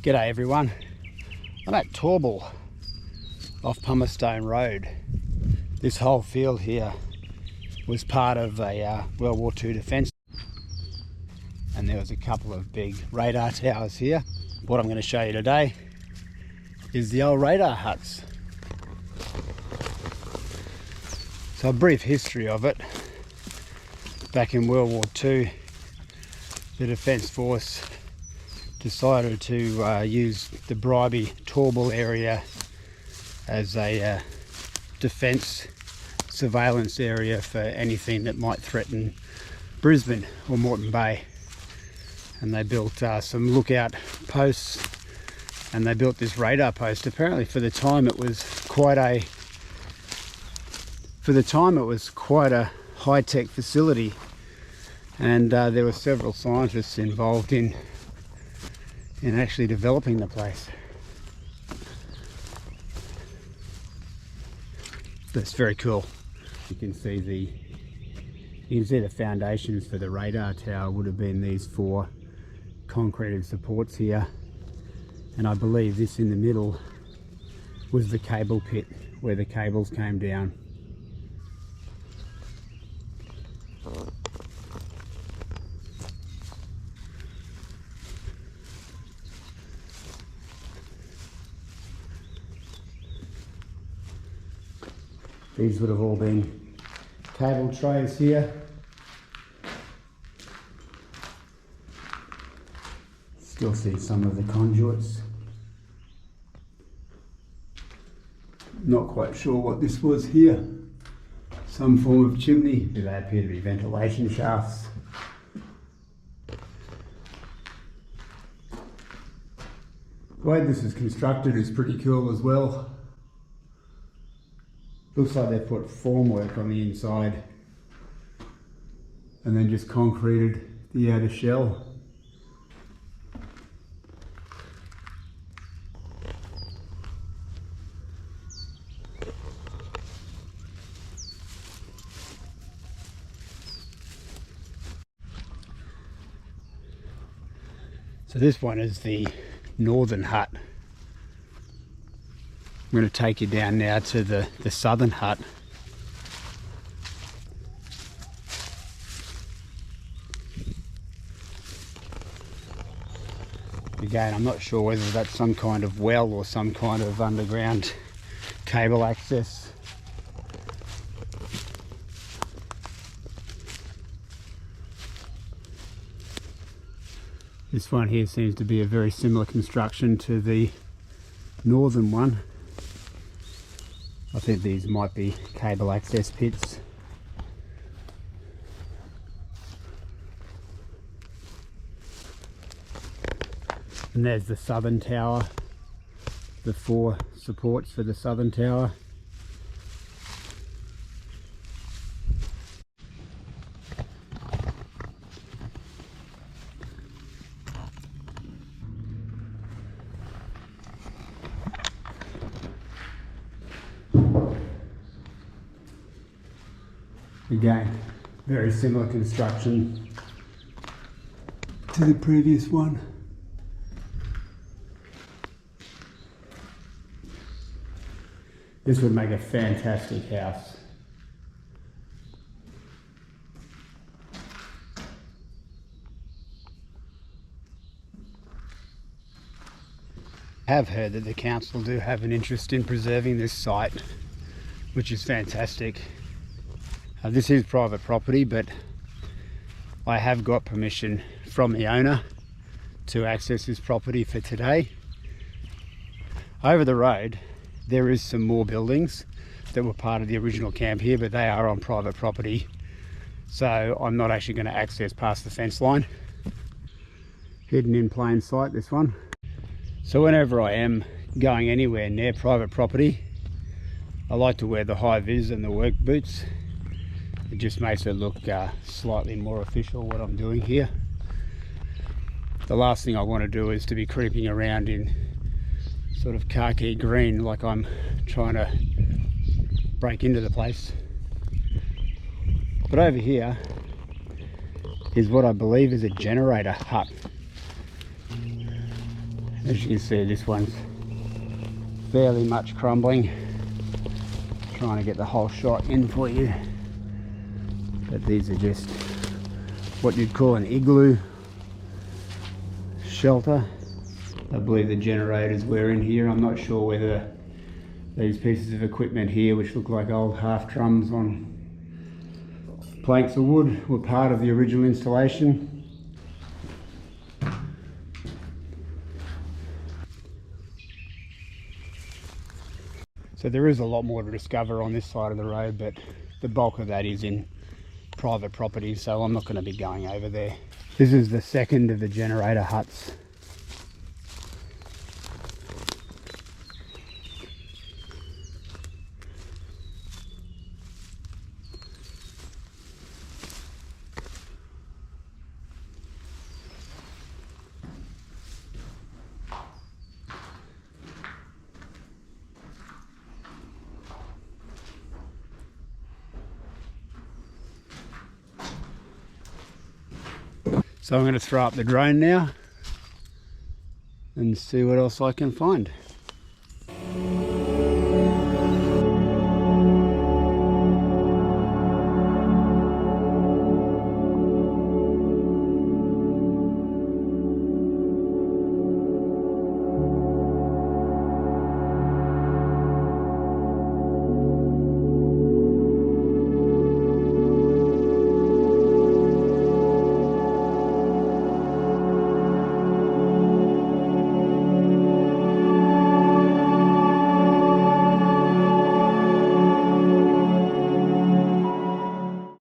G'day everyone, I'm at Toorbul off Pumice Road. This whole field here was part of a World War II defence, and there was a couple of big radar towers here. What I'm going to show you today is the old radar huts. So a brief history of it. Back in World War II, the Defence Force decided to use the Bribey Toorbul area as a defence surveillance area for anything that might threaten Brisbane or Moreton Bay. And they built some lookout posts, and they built this radar post. Apparently for the time it was quite a high-tech facility, and there were several scientists involved in actually developing the place. That's very cool. You can see the foundations for the radar tower would have been these four concreted supports here, and I believe this in the middle was the cable pit where the cables came down. These would have all been cable trays here. Still see some of the conduits. Not quite sure what this was here. Some form of chimney. They appear to be ventilation shafts. The way this is constructed is pretty cool as well. Looks like they've put formwork on the inside and then just concreted the outer shell. So this one is the northern hut. I'm going to take you down now to the southern hut. Again, I'm not sure whether that's some kind of well or some kind of underground cable access. This one here seems to be a very similar construction to the northern one. I think these might be cable access pits. And there's the southern tower, the four supports for the southern tower. Again, very similar construction to the previous one. This would make a fantastic house. I have heard that the council do have an interest in preserving this site, which is fantastic. This is private property, but I have got permission from the owner to access this property for today. Over the road there is some more buildings that were part of the original camp here, but they are on private property, so I'm not actually going to access past the fence line. Hidden in plain sight, this one. So whenever I am going anywhere near private property, I like to wear the high vis and the work boots. It just makes it look slightly more official what I'm doing here. The last thing I want to do is to be creeping around in sort of khaki green like I'm trying to break into the place. But over here is what I believe is a generator hut. As you can see, this one's fairly much crumbling. Trying to get the whole shot in for you. But these are just what you'd call an igloo shelter. I believe the generators were in here. I'm not sure whether these pieces of equipment here, which look like old half drums on planks of wood, were part of the original installation. So there is a lot more to discover on this side of the road, but the bulk of that is in private property, so I'm not going to be going over there. This is the second of the generator huts. So I'm going to throw up the drone now and see what else I can find.